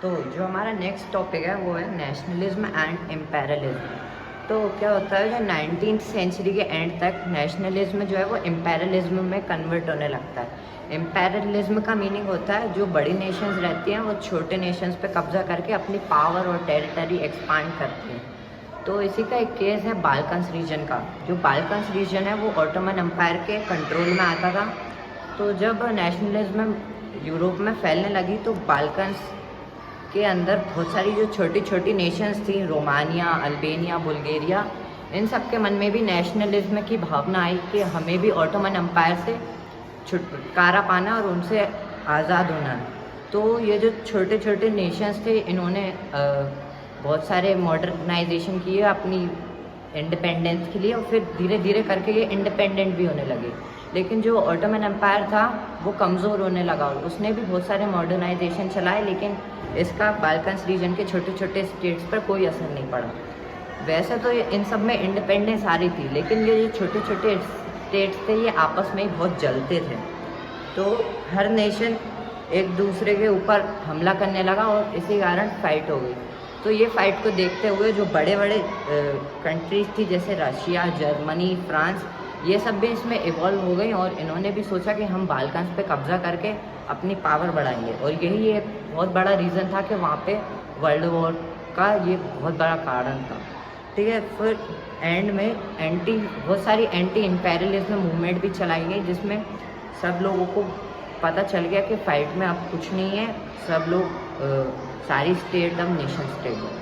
तो जो हमारा नेक्स्ट टॉपिक है वो है नेशनलिज्म एंड इम्पेरियलिज्म। तो क्या होता है, जो 19th सेंचुरी के एंड तक नेशनलिज्म जो है वो इम्पेरियलिज्म में कन्वर्ट होने लगता है। इम्पेरियलिज्म का मीनिंग होता है जो बड़ी नेशंस रहती हैं वो छोटे नेशंस पे कब्जा करके अपनी पावर और टेरिटरी एक्सपांड करती हैं। तो इसी का एक केस है बाल्कन्स रीजन का। जो बाल्कन्स रीजन है वो ऑटोमन एम्पायर के कंट्रोल में आता था। तो जब नेशनलिज्म यूरोप में फैलने लगी तो बाल्कन्स के अंदर बहुत सारी जो छोटी छोटी नेशंस थी, रोमानिया, अल्बेनिया, बुल्गारिया, इन सब के मन में भी नेशनलिज्म की भावना आई कि हमें भी ऑटोमन एम्पायर से छुटकारा पाना और उनसे आज़ाद होना है। तो ये जो छोटे छोटे नेशंस थे इन्होंने बहुत सारे मॉडर्नाइजेशन किए अपनी इंडिपेंडेंस के लिए और फिर धीरे धीरे करके ये इंडिपेंडेंट भी होने लगे। लेकिन जो ऑटोमन एम्पायर था वो कमज़ोर होने लगा। उसने भी बहुत सारे मॉडर्नाइजेशन चलाए लेकिन इसका बाल्कन्स रीजन के छोटे छोटे स्टेट्स पर कोई असर नहीं पड़ा। वैसे तो इन सब में इंडिपेंडेंस आ रही थी लेकिन ये जो छोटे छोटे स्टेट्स थे ये आपस में ही बहुत जलते थे। तो हर नेशन एक दूसरे के ऊपर हमला करने लगा और इसी कारण फाइट हो गई। तो ये फाइट को देखते हुए जो बड़े बड़े कंट्रीज थी जैसे रशिया, जर्मनी, फ्रांस, ये सब भी इसमें इवॉल्व हो गई और इन्होंने भी सोचा कि हम बाल्कन्स पे कब्जा करके अपनी पावर बढ़ाएंगे। और यही एक बहुत बड़ा रीज़न था कि वहाँ पे वर्ल्ड वॉर का ये बहुत बड़ा कारण था। ठीक है, फिर एंड में बहुत सारी एंटी इम्पेरियलिज्म मूवमेंट भी चलाई गई जिसमें सब लोगों को पता चल गया कि फाइट में अब कुछ नहीं है, सब लोग सारी स्टेट अब नेशन स्टेट है।